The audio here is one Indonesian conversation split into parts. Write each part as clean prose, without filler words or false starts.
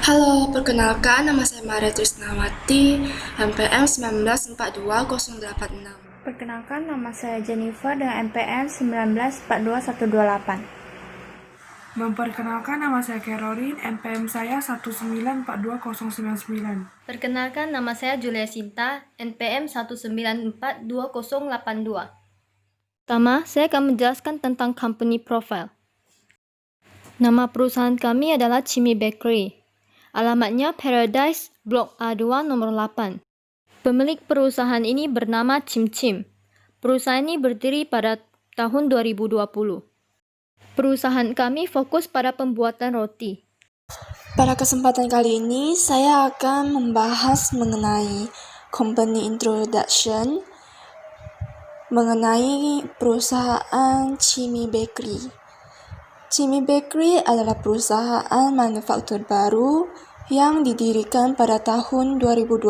Halo, perkenalkan nama saya Maria Trisnawati, NPM 1942086. Perkenalkan, nama saya Jennifer dengan NPM 1942128. Memperkenalkan, nama saya Caroline, NPM saya 1942099. Perkenalkan, nama saya Julia Sinta, NPM 1942082. Pertama, saya akan menjelaskan tentang company profile. Nama perusahaan kami adalah Chimmy Bakery. Alamatnya Paradise, Blok A2, nomor 8. Pemilik perusahaan ini bernama Chim Chim. Perusahaan ini berdiri pada tahun 2020. Perusahaan kami fokus pada pembuatan roti. Pada kesempatan kali ini, saya akan membahas mengenai company introduction, mengenai perusahaan Chimmy Bakery. Chimmy Bakery adalah perusahaan manufaktur baru yang didirikan pada tahun 2020.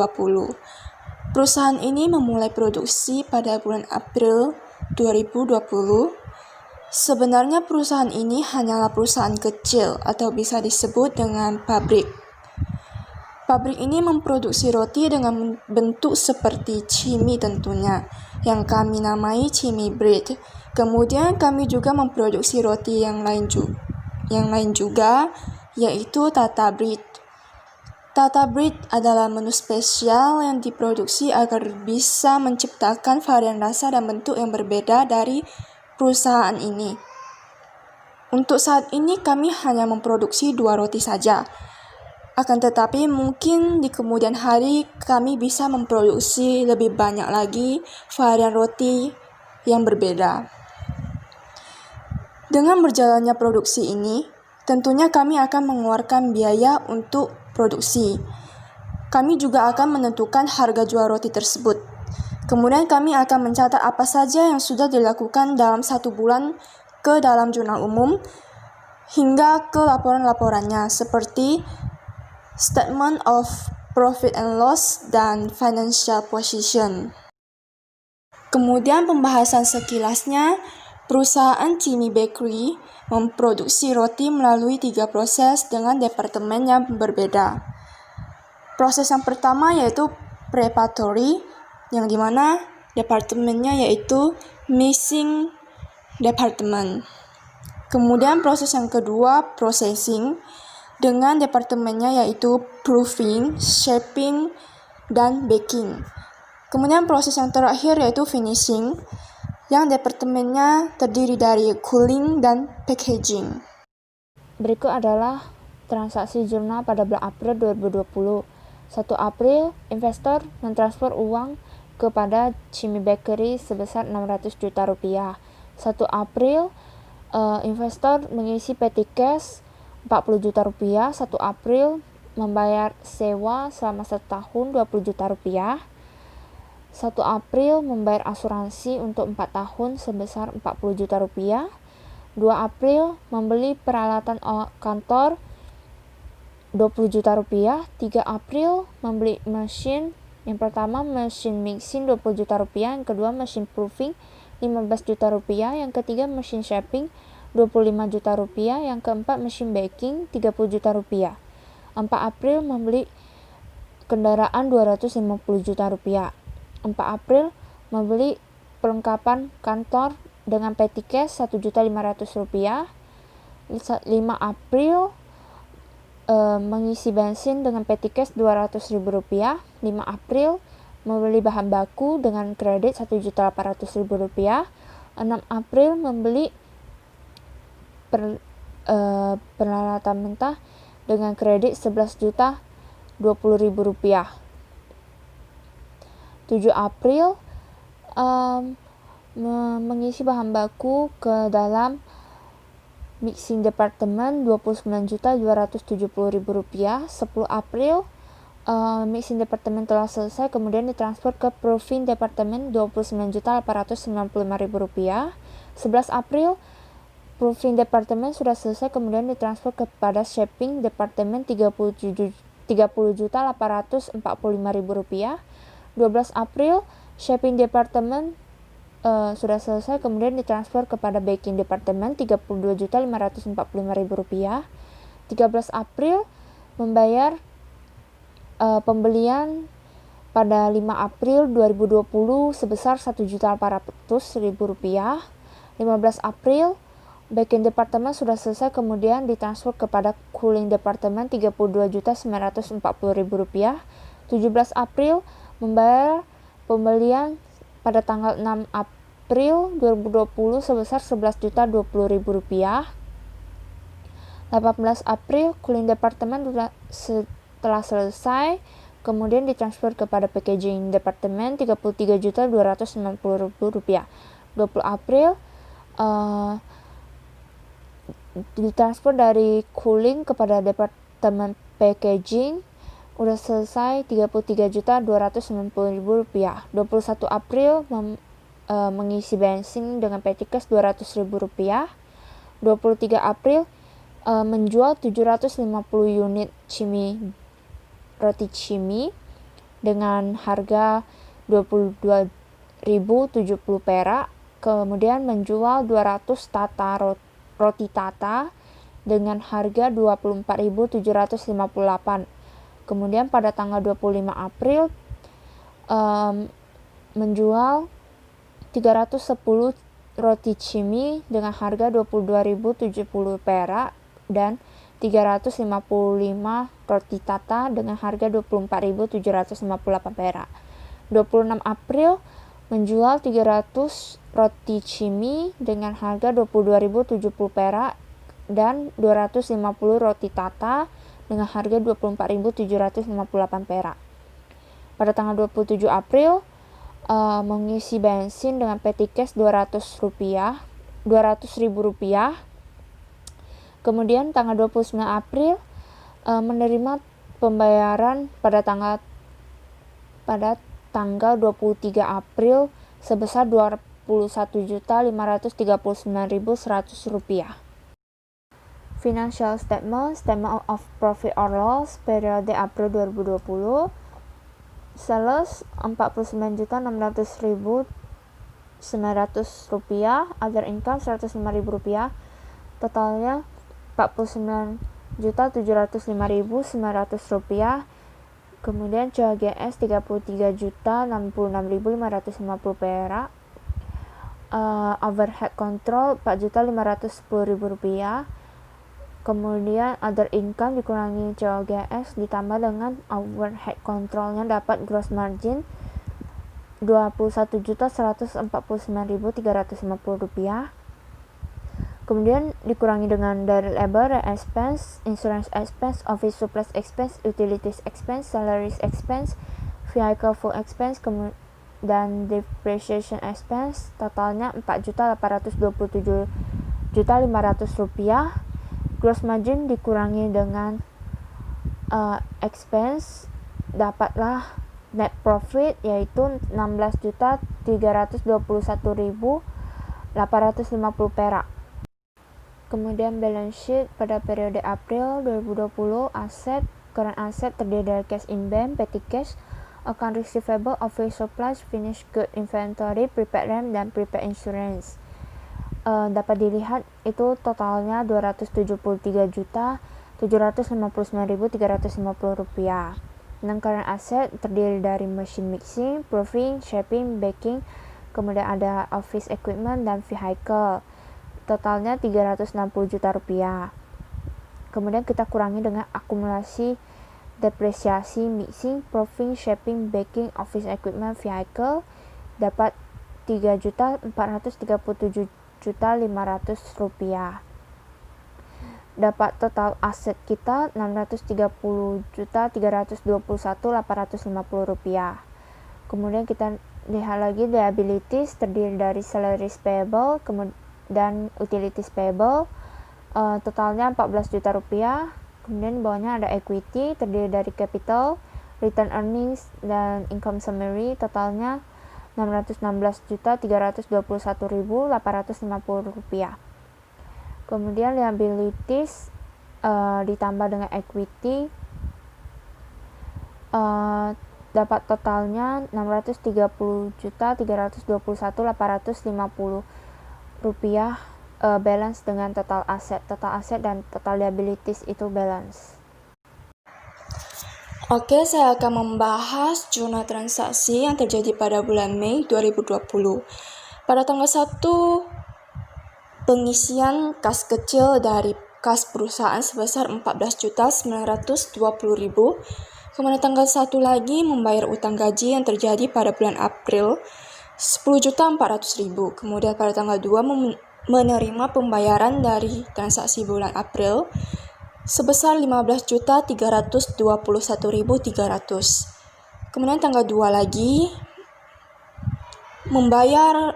Perusahaan ini memulai produksi pada bulan April 2020. Sebenarnya perusahaan ini hanyalah perusahaan kecil atau bisa disebut dengan pabrik. Pabrik ini memproduksi roti dengan bentuk seperti cimi tentunya, yang kami namai Chimmy Bread. Kemudian kami juga memproduksi roti yang lain juga, yaitu Tata Bread. Tata Bread adalah menu spesial yang diproduksi agar bisa menciptakan varian rasa dan bentuk yang berbeda dari perusahaan ini. Untuk saat ini kami hanya memproduksi 2 roti saja. Akan tetapi mungkin di kemudian hari kami bisa memproduksi lebih banyak lagi varian roti yang berbeda. Dengan berjalannya produksi ini, tentunya kami akan mengeluarkan biaya untuk produksi. Kami juga akan menentukan harga jual roti tersebut. Kemudian kami akan mencatat apa saja yang sudah dilakukan dalam 1 bulan ke dalam jurnal umum hingga ke laporan-laporannya seperti Statement of Profit and Loss dan Financial Position. Kemudian pembahasan sekilasnya, perusahaan Chimmy Bakery memproduksi roti melalui 3 proses dengan departemen yang berbeda. Proses yang pertama yaitu preparatory, yang dimana departemennya yaitu mixing department. Kemudian proses yang kedua processing, dengan departemennya yaitu proofing, shaping, dan baking. Kemudian proses yang terakhir yaitu finishing, yang departemennya terdiri dari cooling dan packaging. Berikut adalah transaksi jurnal pada bulan April 2020. 1 April, investor mentransfer uang kepada Chimmy Bakery sebesar 600 juta rupiah. 1 April, investor mengisi petty cash 40 juta rupiah. 1 April, membayar sewa selama 1 tahun 20 juta rupiah. 1 April, membayar asuransi untuk 4 tahun sebesar 40 juta rupiah. 2 April, membeli peralatan kantor 20 juta rupiah. 3 April, membeli mesin. Yang pertama, mesin mixing 20 juta rupiah. Yang kedua, mesin proofing 15 juta rupiah. Yang ketiga, mesin shaping 25 juta rupiah. Yang keempat, mesin baking 30 juta rupiah. 4 April, membeli kendaraan 250 juta rupiah. 4 April, membeli perlengkapan kantor dengan petty cash 1.500.000 rupiah. 5 April, mengisi bensin dengan petty cash 200.000 rupiah. 5 April, membeli bahan baku dengan kredit 1.800.000 rupiah. 6 April, membeli peralatan mentah dengan kredit 11.020.000 rupiah. 7 April, mengisi bahan baku ke dalam mixing department 29.270.000 rupiah. 10 April, mixing department telah selesai, kemudian ditransfer ke proofing department 29.895.000 rupiah. 11 April, proofing department sudah selesai, kemudian ditransfer kepada shaping department 30.845.000 rupiah. 12 April, shaping department sudah selesai, kemudian ditransfer kepada baking department 32.545.000 rupiah. 13 April, membayar pembelian pada 5 April 2020 sebesar Rp1.800.000. 15 April, backend departemen sudah selesai, kemudian ditransfer kepada cooling departemen Rp32.940.000. 17 April, membayar pembelian pada tanggal 6 April 2020 sebesar Rp11.020.000. 18 April, cooling departemen telah selesai, kemudian ditransfer kepada packaging departemen Rp33.290.000. 20 April, ditransfer dari cooling kepada departemen packaging, udah selesai Rp33.290.000. 21 April, mengisi bensin dengan petty cash Rp200.000. 23 April, menjual 750 unit roti cimi dengan harga Rp22.070, kemudian menjual 200 roti tata dengan harga Rp24.758. Kemudian pada tanggal 25 April menjual 310 roti cimi dengan harga Rp22.070 dan 355 roti tata dengan harga Rp24.758. 26 April menjual 300 roti cimi dengan harga Rp22.070 dan 250 roti tata dengan harga Rp24.758. Pada tanggal 27 April mengisi bensin dengan petty cash Rp200.000. Kemudian tanggal 29 April menerima pembayaran pada tanggal 23 April sebesar Rp21.539.100. Financial statement of profit or loss periode April 2020. Sales Rp49.600.900, other income Rp105.000, totalnya Rp49.705.900. Kemudian COGS Rp33.066.550, overhead control Rp4.510.000. Kemudian other income dikurangi COGS ditambah dengan overhead controlnya dapat gross margin Rp21.149.350. Kemudian dikurangi dengan direct labor expense, insurance expense, office supplies expense, utilities expense, salaries expense, vehicle fuel expense, dan depreciation expense, totalnya Rp4.827.500. Gross margin dikurangi dengan expense, dapatlah net profit yaitu Rp16.321.850. Kemudian balance sheet pada periode April 2020, aset, current asset terdiri dari cash in bank, petty cash, account receivable, office supplies, finished good inventory, prepaid rent, dan prepaid insurance. Dapat dilihat itu totalnya Rp273.759.350. Dan current asset terdiri dari machine mixing, proofing, shaping, baking, kemudian ada office equipment dan vehicle. Totalnya Rp360 juta. Kemudian kita kurangi dengan akumulasi depresiasi, mixing, proofing, shaping, baking, office equipment, vehicle, dapat Rp3.437.500. Dapat total aset kita Rp630.321.850. Kemudian kita lihat lagi liabilities terdiri dari salaries payable dan utilities payable, totalnya Rp14 juta. Kemudian di bawahnya ada equity terdiri dari capital, return earnings, dan income summary, totalnya Rp616.321.850. Kemudian liabilities ditambah dengan equity, dapat totalnya Rp630.321.850. Balance dengan total aset dan total liabilities itu balance. Oke, saya akan membahas jurnal transaksi yang terjadi pada bulan Mei 2020. Pada tanggal 1, pengisian kas kecil dari kas perusahaan sebesar 14.920.000. Kemudian tanggal 1 lagi membayar utang gaji yang terjadi pada bulan April 10.400.000. Kemudian pada tanggal 2 menerima pembayaran dari transaksi bulan April sebesar 15.321.300. Kemudian tanggal 2 lagi membayar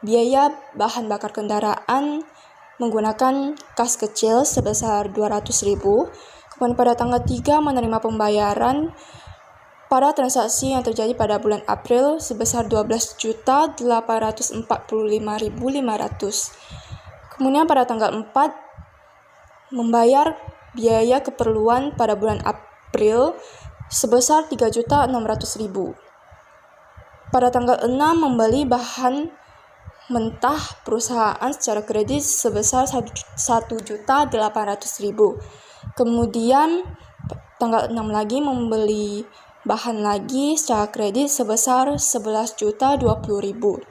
biaya bahan bakar kendaraan menggunakan kas kecil sebesar 200.000. Kemudian pada tanggal 3 menerima pembayaran pada transaksi yang terjadi pada bulan April sebesar 12.845.500. Kemudian pada tanggal 4 membayar biaya keperluan pada bulan April sebesar 3.600.000. Pada tanggal 6 membeli bahan mentah perusahaan secara kredit sebesar 1.800.000. Kemudian tanggal 6 lagi membeli bahan lagi secara kredit sebesar 11.020.000.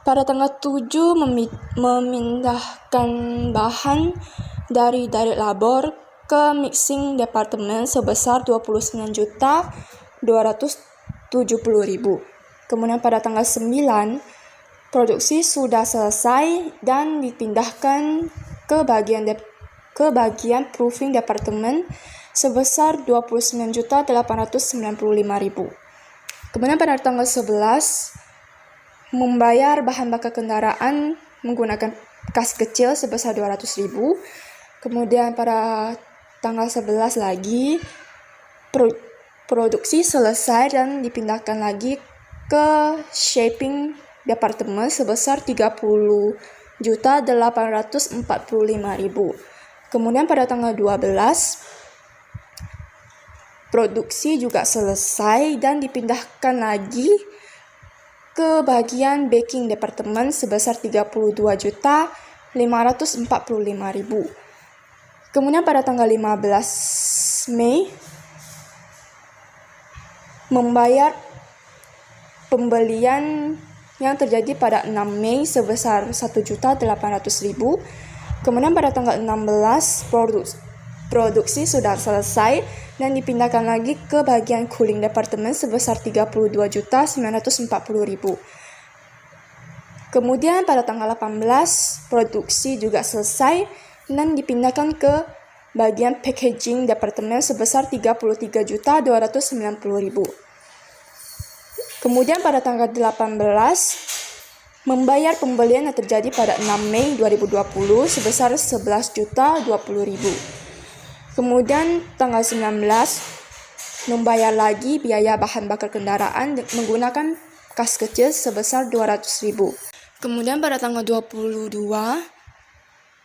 Pada tanggal 7 memindahkan bahan dari direct labor ke mixing department sebesar 29.270.000. Kemudian pada tanggal 9 produksi sudah selesai dan dipindahkan ke bagian proofing department sebesar 29.895.000. Kemudian pada tanggal 11 membayar bahan bakar kendaraan menggunakan kas kecil sebesar 200.000. Kemudian pada tanggal 11 lagi produksi selesai dan dipindahkan lagi ke shaping departemen sebesar 30.845.000. Kemudian pada tanggal 12 produksi juga selesai dan dipindahkan lagi ke bagian baking departemen sebesar 32.545.000. Kemudian pada tanggal 15 Mei membayar pembelian yang terjadi pada 6 Mei sebesar 1.800.000. Kemudian pada tanggal 16 produksi sudah selesai dan dipindahkan lagi ke bagian cooling department sebesar 32.940.000. Kemudian pada tanggal 18 produksi juga selesai dan dipindahkan ke bagian packaging department sebesar 33.290.000. Kemudian pada tanggal 18 membayar pembelian yang terjadi pada 6 Mei 2020 sebesar 11.020.000. Kemudian tanggal 19 membayar lagi biaya bahan bakar kendaraan menggunakan kas kecil sebesar 200.000. Kemudian pada tanggal 22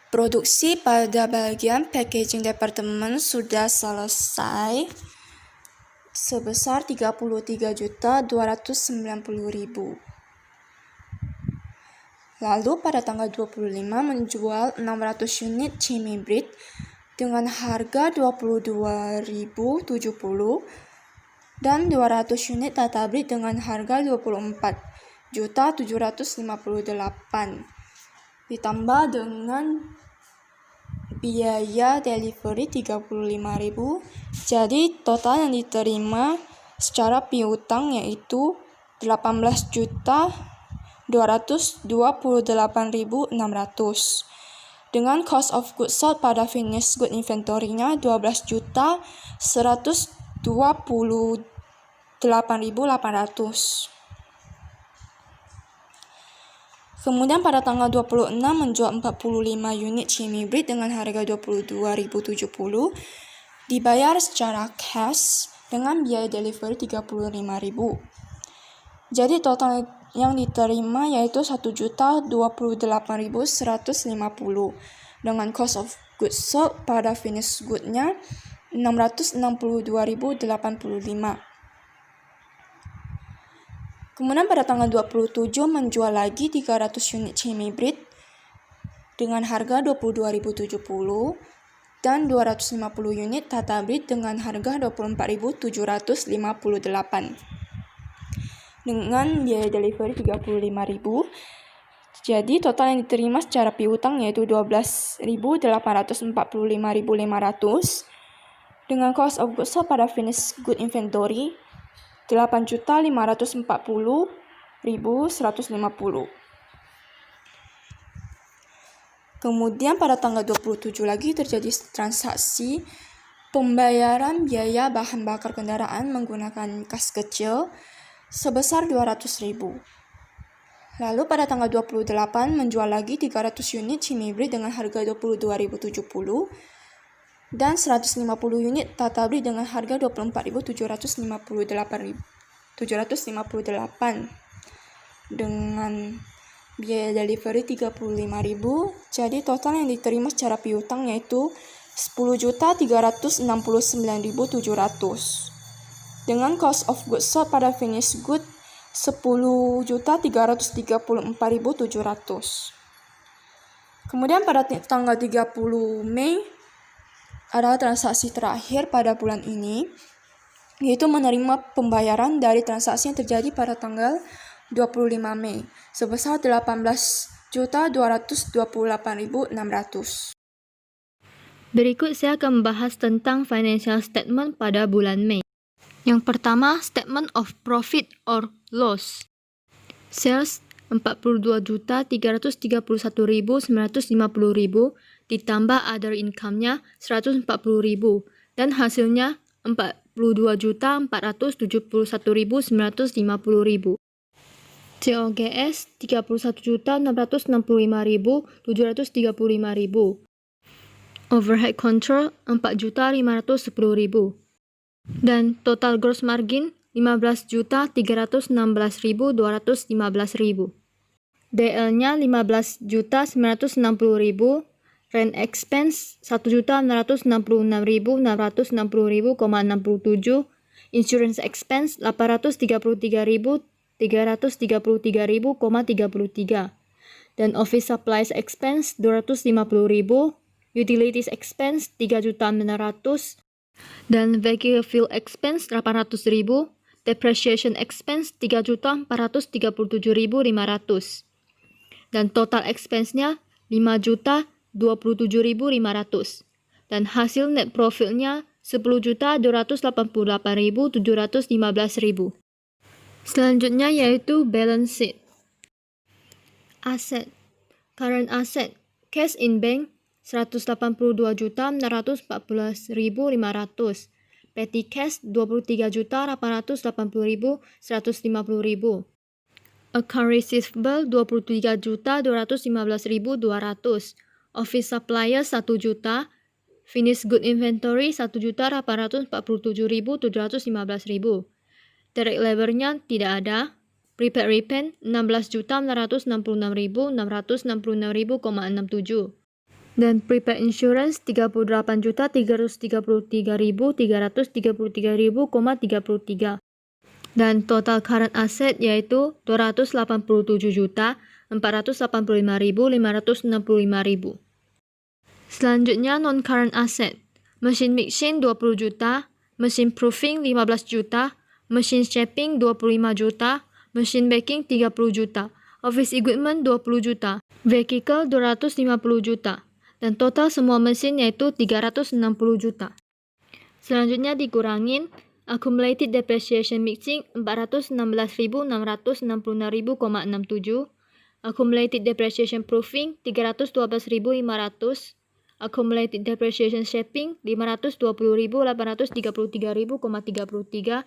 produksi pada bagian packaging department sudah selesai sebesar 33.290.000. Lalu pada tanggal 25 menjual 600 unit Chimney Bread dengan harga 22.070 dan 200 unit Tata Bread dengan harga 24.758 ditambah dengan biaya delivery 35.000. Jadi total yang diterima secara piutang yaitu 18.228.600 dengan cost of goods sold pada finished good inventory-nya 12.128.800. Kemudian pada tanggal 26 menjual 45 unit Chimney Bread dengan harga 22.070, dibayar secara cash dengan biaya delivery 35.000. Jadi total yang diterima yaitu 1.028.150 dengan cost of goods sold pada finished good-nya 662.085. Kemudian pada tanggal 27 menjual lagi 300 unit Chimney Bread dengan harga 22.070 dan 250 unit Tata Breed dengan harga 24.758 dengan biaya delivery 35.000. Jadi total yang diterima secara piutang yaitu 12.845.500 dengan cost of goods sold pada finished good inventory 8.540.150. Kemudian pada tanggal 27 lagi terjadi transaksi pembayaran biaya bahan bakar kendaraan menggunakan kas kecil sebesar 200.000. Lalu pada tanggal 28 menjual lagi 300 unit Chimmy Breed dengan harga 22.070 dan 150 unit Tata Breed dengan harga 24.758 dengan biaya delivery 35.000. Jadi total yang diterima secara piutang yaitu 10.369.700 dengan cost of goods sold pada finished good 10.334.700. Kemudian pada tanggal 30 Mei adalah transaksi terakhir pada bulan ini, yaitu menerima pembayaran dari transaksi yang terjadi pada tanggal 25 Mei sebesar 18.228.600. Berikut saya akan membahas tentang financial statement pada bulan Mei. Yang pertama, statement of profit or loss. Sales 42.331.950 ditambah other income-nya 140.000 dan hasilnya 42.471.950.000. COGS 31.665.735.000. Overhead control 4.510.000. Dan total gross margin 15.316.215.000. DL-nya 15.960.000. Rent expense 1.666.660.000,67. Insurance expense 833.333.000,33. Dan office supplies expense 250.000. Utilities expense 3.600.000. Dan vehicle fuel expense 800.000. Depreciation expense 3.437.500. Dan total expense-nya 5.027.500. Dan hasil net profit-nya 10.288.715.000. Selanjutnya yaitu balance sheet. Aset. Current asset. Cash in bank 182.614.500. Petty cash 23.880.150.000. Account receivable 23.215.200. Office supplier 1 juta. Finished good inventory 1.847.715.000. Direct labor-nya tidak ada. Prepaid repaint 16.966.666.000,67. Dan prepaid insurance 38.333.333.000,33. Dan total current asset yaitu 287.485.565.000. Selanjutnya non-current asset. Mesin mixing 20 juta, mesin proofing 15 juta, mesin shaping 25 juta, mesin baking 30 juta, office equipment 20 juta, vehicle 250 juta, dan total semua mesin yaitu 360 juta. Selanjutnya dikurangin accumulated depreciation mixing 416.666.000,67, accumulated depreciation proofing 312.500, accumulated depreciation shaping 520.833.000,33,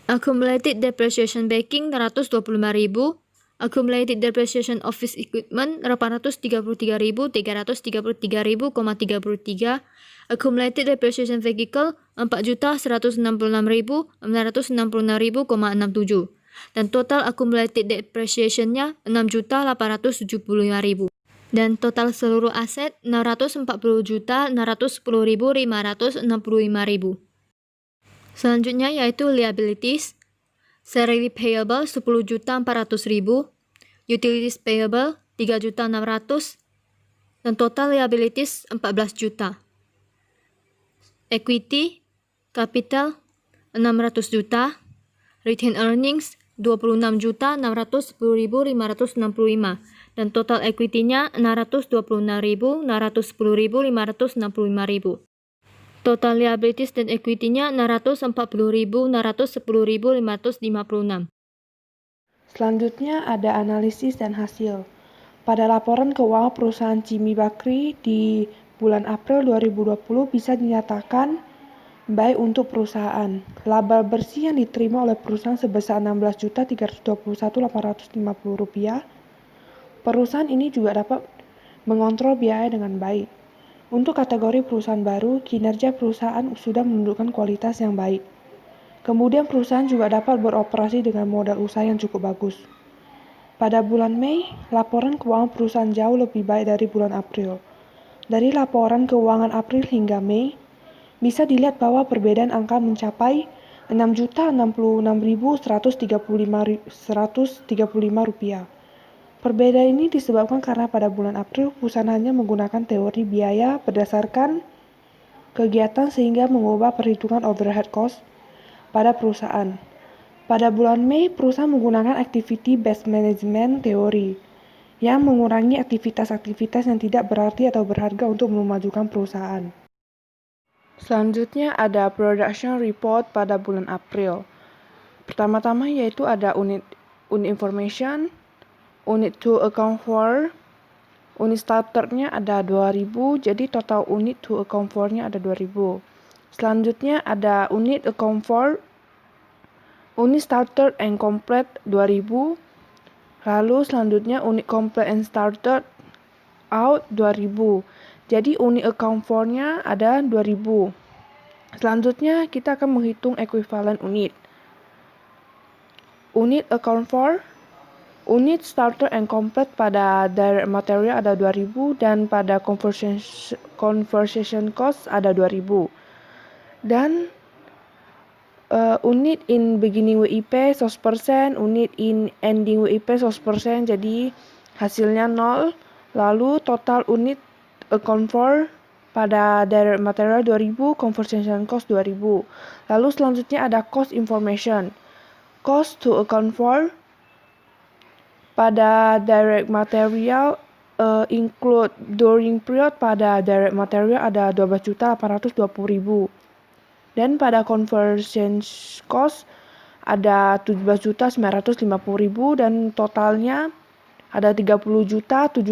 accumulated depreciation baking 125.000, accumulated depreciation office equipment 833.333.000,33, accumulated depreciation vehicle 4.166.966.000,67, dan total accumulated depreciation-nya 6.875.000. Dan total seluruh aset 640.610.565.000. Selanjutnya yaitu liabilities. Salary payable 10.400.000, utilities payable 3.600.000, dan total liabilities 14 juta. equity, capital 600 juta, retained earnings 26.610.565 dan total equity-nya 626.610.565. Total liabilities dan equity-nya 640.610.556. Selanjutnya ada analisis dan hasil. Pada laporan keuangan perusahaan Chimi Bakery di bulan April 2020 bisa dinyatakan baik untuk perusahaan. Laba bersih yang diterima oleh perusahaan sebesar Rp16.321.850. Perusahaan ini juga dapat mengontrol biaya dengan baik. Untuk kategori perusahaan baru, kinerja perusahaan sudah menunjukkan kualitas yang baik. Kemudian perusahaan juga dapat beroperasi dengan modal usaha yang cukup bagus. Pada bulan Mei, laporan keuangan perusahaan jauh lebih baik dari bulan April. Dari laporan keuangan April hingga Mei, bisa dilihat bahwa perbedaan angka mencapai Rp6.066.135. Perbedaan ini disebabkan karena pada bulan April perusahaan hanya menggunakan teori biaya berdasarkan kegiatan sehingga mengubah perhitungan overhead cost pada perusahaan. Pada bulan Mei, perusahaan menggunakan activity-based management teori yang mengurangi aktivitas-aktivitas yang tidak berarti atau berharga untuk memajukan perusahaan. Selanjutnya ada production report pada bulan April. Pertama-tama yaitu ada unit information, unit to account for, unit starternya ada 2000, jadi total unit to account for-nya ada 2000. Selanjutnya ada unit account for, unit starter and complete 2000. Lalu selanjutnya unit complete and started out 2000. Jadi unit account for-nya ada 2000. Selanjutnya kita akan menghitung ekuivalen unit. Unit account for, unit starter and complete pada direct material ada 2000 dan pada conversion cost ada 2000. Dan unit in beginning WIP 100%, unit in ending WIP 100%, jadi hasilnya 0. Lalu total unit account for pada direct material 2000, conversion cost 2000. Lalu selanjutnya ada cost information. Cost to account for pada direct material include during period pada direct material ada 12.820.000. Dan pada conversion cost ada 17.950.000 dan totalnya ada 30.770.000.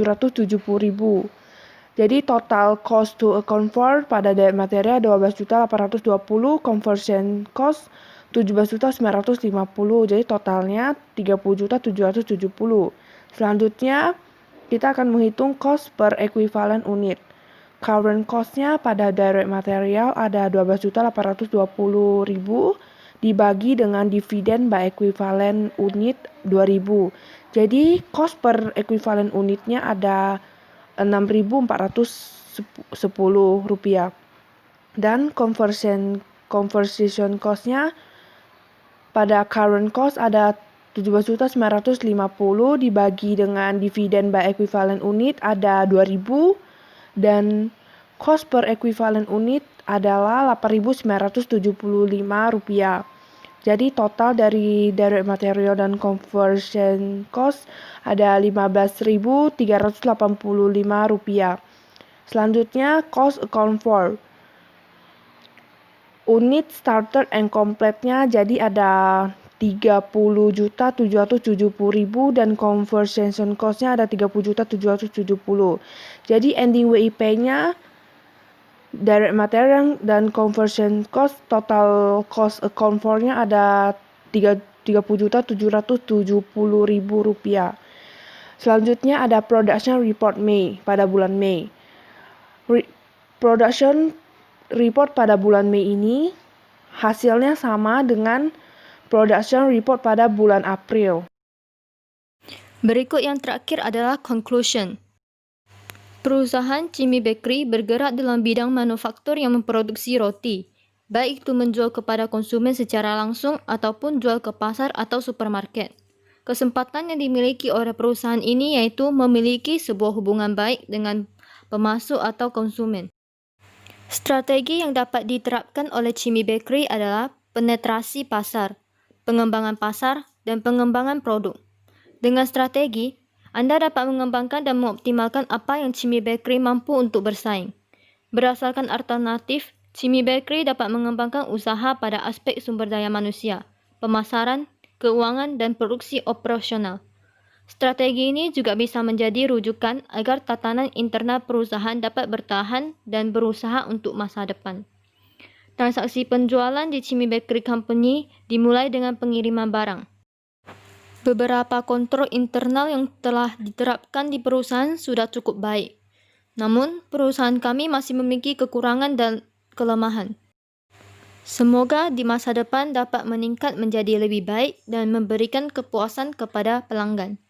Jadi total cost to account for pada direct material 12.820, conversion cost 17.950. Jadi totalnya 30.770. Selanjutnya kita akan menghitung cost per equivalent unit. Current cost-nya pada direct material ada 12.820.000 dibagi dengan dividen by equivalent unit 2000. Jadi cost per equivalent unitnya ada Rp6.410. Dan conversion cost-nya pada current cost ada 17.950 dibagi dengan dividen by equivalent unit ada 2000 dan cost per equivalent unit adalah Rp8.975. Jadi total dari direct material dan conversion cost ada Rp15.385. Selanjutnya cost account for. Unit starter and complete-nya jadi ada 30.770.000 dan conversion cost-nya ada 30.770. Jadi ending WIP-nya direct material dan conversion cost, total cost account for-nya ada Rp30.770.000. Selanjutnya ada production report Mei pada bulan Mei. Production report pada bulan Mei ini hasilnya sama dengan production report pada bulan April. Berikut yang terakhir adalah conclusion. Perusahaan Chimi Bakery bergerak dalam bidang manufaktur yang memproduksi roti, baik itu menjual kepada konsumen secara langsung ataupun jual ke pasar atau supermarket. Kesempatan yang dimiliki oleh perusahaan ini yaitu memiliki sebuah hubungan baik dengan pemasok atau konsumen. Strategi yang dapat diterapkan oleh Chimmy Bakery adalah penetrasi pasar, pengembangan pasar, dan pengembangan produk. Dengan strategi, Anda dapat mengembangkan dan mengoptimalkan apa yang Chimmy Bakery mampu untuk bersaing. Berdasarkan alternatif, Chimmy Bakery dapat mengembangkan usaha pada aspek sumber daya manusia, pemasaran, keuangan, dan produksi operasional. Strategi ini juga bisa menjadi rujukan agar tatanan internal perusahaan dapat bertahan dan berusaha untuk masa depan. Transaksi penjualan di Chimmy Bakery Company dimulai dengan pengiriman barang. Beberapa kontrol internal yang telah diterapkan di perusahaan sudah cukup baik. Namun, perusahaan kami masih memiliki kekurangan dan kelemahan. Semoga di masa depan dapat meningkat menjadi lebih baik dan memberikan kepuasan kepada pelanggan.